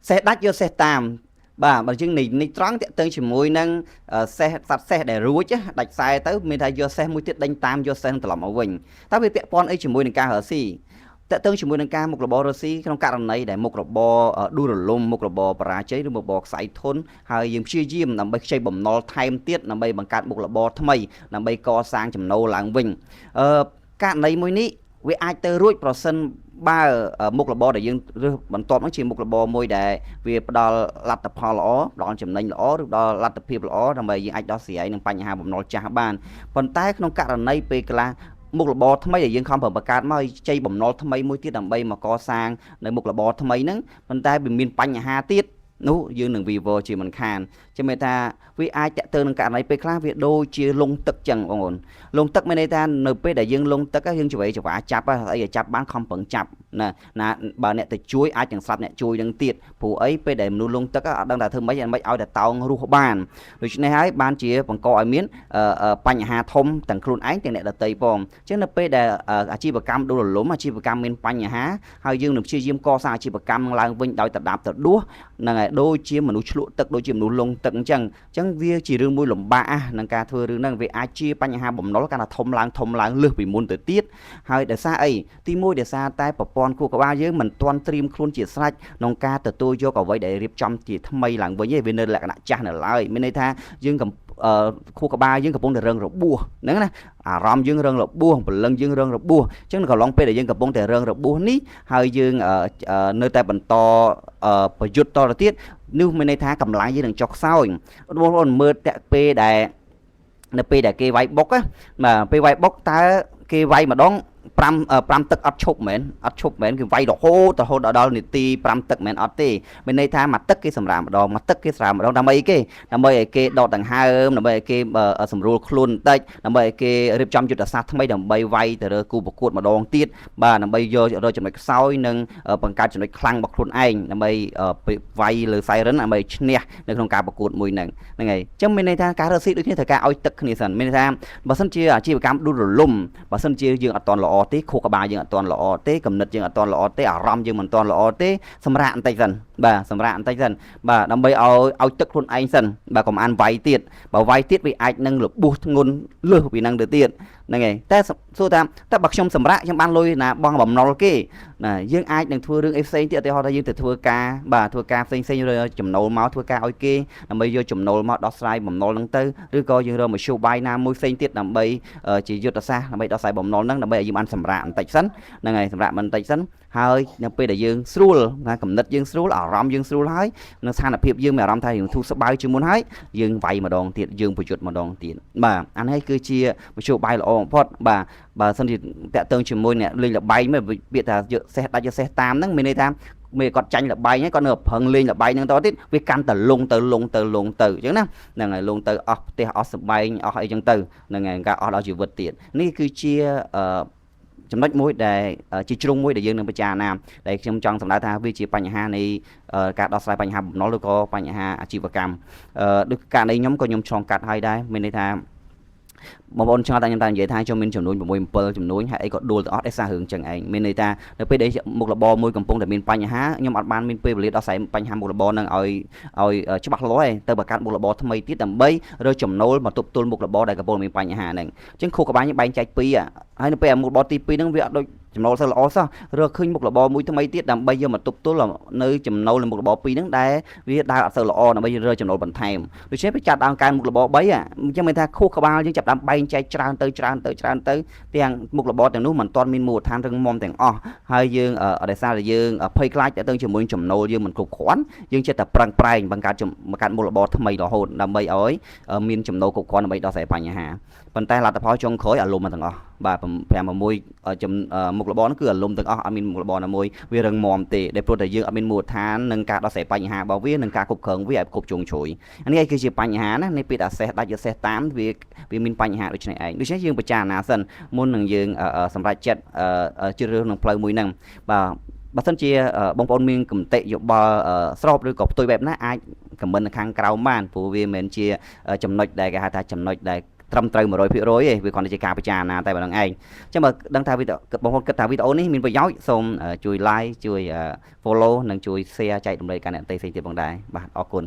សេះដាច់យកសេះតាមបាទបើជាងនេះត្រង់តាក់ទងជាមួយនឹងសេះសត្វសេះដែលរួចដាច់ខ្សែទៅមានថាយកសេះមួយទៀតដេញតាមយកសេះត្រឡប់មកវិញតើវាពាក់ព័ន្ធអីជាមួយនឹងការរកស៊ីតាក់ទងជាមួយនឹងការមុខរបររកស៊ីក្នុងករណីដែលមុខរបរដួលរលំមុខរបរបរាជ័យឬមុខរបរខ្សែធនហើយយើងព្យាយាមដើម្បីខ្ចីបំណុលថែមទៀតដើម្បីបង្កើតមុខរបរថ្មីដើម្បីកសាងចំណូលឡើងវិញករណីមួយនេះវាអាចទៅរួចប្រសិនបើមុខរបរដែលយើងរើសបន្ទាប់ហ្នឹងជាមុខរបរមួយដែលវាផ្ដល់លទ្ធផលល្អផ្ដល់ចំណេញល្អឬផ្ដល់លទ្ធភាពល្អដើម្បីយើងអាចដោះស្រាយនឹងបញ្ហាបំណុលចាស់បានប៉ុន្តែក្នុងករណីពេលខ្លះមុខរបរថ្មីដែលយើងខំប្រឹងបង្កើតមកឲ្យជ័យបំណុលថ្មីមួយទៀតដើម្បីមកកសាងនៅមុខរបរថ្មីហ្នឹងប៉ុន្តែវាមានបញ្ហាទៀតនោះយើងនឹងវិវរជាមិនខានចាំមែនថាវាអាចតេទៅនឹងករណីពេលខ្លះវាដូចជាលងទឹកចឹងបងប្អូនលងទឹកមានន័យថានៅពេលដែលយើងលងទឹកយើងច្រេច្រាចាប់អីឲ្យចាប់បានខំប្រឹងចាប់ណាបើអ្នកទៅជួយអាចទាំងស្លាប់អ្នកជួយនឹងទៀតព្រោះអីពេលដែលមនុស្សលងទឹកអត់ដឹងថាធ្វើម៉េចឲ្យតែតោងរស់បានដូច្នេះហើយបានជាបង្កឲ្យមានបញ្ហាធំទាំងខ្លួនឯងទាំងអ្នកដទៃផងអញ្ចឹងនៅពេលដែលអាជីវកម្មដួលរលំអាជីវកម្មមានបញ្ហាហើយយើងនឹងព្យាយាមកសាងអាជីវកម្មឡើងវិញដោយតដាប់តដួសហ្នឹងហើយដូចជាមនុស្សឆ្លក់ទឹកដូចជាមនុស្សលងទឹកអញ្ចឹងវាជារឿងមួយលំបាកនឹងការធ្វើរឿងហ្នឹងវាអាចជាបញ្ហាបំណុលកាន់តែធំឡើងលើសពីមុនទៅទៀតហើយដោយសារអីទីមួយដោយសារតែប្រព័ន្ធខួរក្បាលយើងមិនទាន់ត្រៀមខ្លួនជាស្រេចក្នុងការទទួលយកអ្វីដែលរៀបចំជាថ្មីឡើងវិញឯងវានៅលក្ខណៈចាស់នៅឡើយមានន័យថាយើងខួរក្បាលយើងកំពុងតែរឹងរបួសហ្នឹងណាអារម្មណ៍យើងរឹងរបួសព្រលឹងយើងរឹងរបួសអញ្ចឹងកន្លងពេលដែលយើងកំពុងតែរឹងរបួសនេះហើយយើងនៅតែបន្តប្រយុទ្ធតទៅទៀតនោះមានន័យថាកម្លាំងយើងនឹងចុះខ្សោយបងប្អូនមើលតាក់ពេលដែលនៅពេលដែលគេវាយបុកបាទពេលវាយបុកតើគេវាយម្ដង5ទឹកអត់ឈប់មែនគឺវាយរហូតដល់នាទី5ទឹកមែនអត់ទេមានន័យថាមួយទឹកគេសម្រាមម្ដងដើម្បីអីគេដើម្បីឲ្យគេដកដង្ហើមដើម្បីឲ្យគេសម្រួលខ្លួនបន្តិចដើម្បីឲ្យគេរៀបចំយុទ្ធសាស្ត្រថ្មីដើម្បីវាយទៅរើគូប្រកួតម្ដងទៀតបាទដើម្បីយករកចំណុចខ្សោយនិងបង្កើតចំណុចខ្លាំងរបស់ខ្លួនឯងដើម្បីវាយលើ siren ដើម្បីឈ្នះនៅក្នុងការប្រកួតមួយហ្នឹងហើយអញ្ចឹងមានន័យថាការរកស៊ីដូចគ្នាត្រូវការឲ្យទឹកគ្នាសិនមានន័យថាបើសិនជាអាជីវកម្មដួលរលំបើសិនជាយើងអត់តន់ល្អទេខួរក្បាលយើងអត់តន់ល្អទេគំនិតយើងអត់តន់ល្អទេអារម្មណ៍យើងមិនតន់ល្អទេសម្រាកបន្តិចសិនបាទសម្រាកបន្តិចសិនបាទដើម្បីឲ្យទឹកខ្លួនឯងសិនបាទកុំអានវាយទៀតបើវាយទៀតវាអាចនឹងរបួសធ្ងន់លើសពីហ្នឹងទៅទៀតហ្នឹងហើយតែសួរថាតើបើខ្ញុំសម្រាកខ្ញុំបានលុយណាបងបំណុលគេណាយើងអាចនឹងធ្វើរឿងអីផ្សេងទៀតឧទាហរណ៍ថាយើងទៅធ្វើការផ្សេងរកចំណូលមកធ្វើការឲ្យគេដើម្បីយកចំណូលមកដោះស្រាយបំណុលហ្នឹងទៅឬក៏យើងរកមធ្យោបាយណាមួយផ្សេងទៀតដើម្បីជាយុទ្ធសាស្ត្រដើម្បីដោះស្រាយបំណុលហ្នឹងដើម្បីឲ្យយើងបានសម្រាកបន្តិចសិនហ្នឹងហើយសម្រាកបន្តិចសិនហើយនៅពេលដែលយើងស្រួលណាកំណត់យើងស្រួលអារម្មណ៍យើងស្រួលហើយនៅស្ថានភាពយើងមានអារម្មណ៍ថាយើងធូរស្បើយជាងមុនហើយយើងវាយម្ដងទៀតយើងប្រយុទ្ធម្ដងទៀតបាទអានេះគឺជាមធ្យោបាយល្អបំផុតបាទបើសិនជាតាក់ទងជាមួយអ្នកលេងល្បែងមិនពាក្យថាយកសេះដាច់យកសេះតាមហ្នឹងមានន័យថាមេគាត់ចាញ់ល្បែងហើយគាត់នៅប្រឹងលេងល្បែងហ្នឹងតទៀតវាកាន់តែលងទៅអញ្ចឹងណាហ្នឹងហើយលងទៅអស់ផ្ទះអស់សម្បែងអស់អីចឹងទៅហ្នឹងហើយការអស់ដល់ជីវិតទៀតនេះគឺជាចំណុចមួយដែលជាជ្រុងមួយដែលយើងនឹងពិចារណាដែលខ្ញុំចង់សម្ដៅថាវាជាបញ្ហានៃការដោះស្រាយបញ្ហាបំណុលឬក៏បញ្ហាអាជីវកម្មដូចករណីខ្ញុំក៏ខ្ញុំឆ្លងកាត់ហើយដែរមានន័យថាបងប្អូនឆ្ងល់តែខ្ញុំតែនិយាយថាខ្ញុំមានចំនួន6 7ចំនួនហើយអីក៏ដួលទាំងអស់ដោយសាររឿងចឹងឯងមានន័យថានៅពេលដែលមុខរបរមួយកំពុងតែមានបញ្ហាខ្ញុំអត់បានមានពេលវេលាដោះស្រាយបញ្ហាមុខរបរនឹងឲ្យច្បាស់លាស់ឯងទៅបង្កើតមុខរបរថ្មីទៀតដើម្បីរើចំណូលមកទប់ទល់មុខរបរដែលកំពុងមានបញ្ហាហ្នឹងអញ្ចឹងខួរក្បាលខ្ញុំបែងចែកពីរហើយនៅពេលមុខរបរទី2ហ្នឹងវាអត់ដូចចំណូលសើល្អសោះរកឃើញមុខរបរមួយថ្មីទៀតដើម្បីយកមកទប់ទល់នៅចំណូលនៃមុខរបរ2ហ្នឹងដែលវាដើរអត់សូវល្អដើម្បីរកចំណូលបន្ថែមដូច្នេះវាចាត់ដើមកើនមុខរបរ3អញ្ចឹងមានថាខួរក្បាលយើងចាប់ដើមបែងចែកច្រើនទៅទាំងមុខរបរទាំងនោះមិនទាន់មានមូលដ្ឋានរឹងមាំទាំងអស់ហើយយើងដោយសារតែយើងភ័យខ្លាចទៅជាមួយចំណូលយើងមិនគ្រប់គ្រាន់យើងចិត្តតែប្រឹងប្រែងបង្កើតមុខរបរថ្មីរហូតដើម្បីឲ្យមានចំណូលគ្រប់គ្រាន់ដើម្បីដោះស្រាយបញ្ហាប៉ុន្តែលទ្ធផលចុងក្រោយអារម្មណ៍ទាំងអស់បាទ5 6មុខរបរហ្នឹងគឺអារម្មណ៍ទាំងអស់អត់មានមុខរបរណាមួយវារឹងមាំទេដែលព្រោះតែយើងអត់មានមូលដ្ឋាននឹងការដោះស្រាយបញ្ហារបស់វានិងការគ្រប់គ្រងវាឲ្យគ្រប់ជ្រុងជ្រោយអានេះគឺជាបញ្ហាណានៃពេលតែសេះដាច់យកសេះតាមវាមានបញ្ហាដូចនេះឯងដូច្នេះយើងពិចារណាសិនមុននឹងយើងសម្រេចចិត្តជ្រើសរើសនឹងផ្លូវមួយហ្នឹងបាទបើសិនជាបងប្អូនមានគំតិយោបល់ស្របឬក៏ផ្ទុយបែបណាអាចខមមិននៅខាងក្រោមបានព្រោះវាមិនមែនជាចំណុចដែលគេហៅថាចំណុចដែល ត្រឹមត្រូវ 100% ទេវាគ្រាន់តែជាការពិចារណាតែប៉ុណ្្នឹងឯងអញ្ចឹងបើដឹងថាវីដេអូបងប្អូនគិតថាវីដេអូនេះមានប្រយោជន៍សូមជួយ like ជួយ follow និងជួយ share ចែករំលែកកាន់អ្នកផ្សេងទៀតផងដែរបាទអរគុណ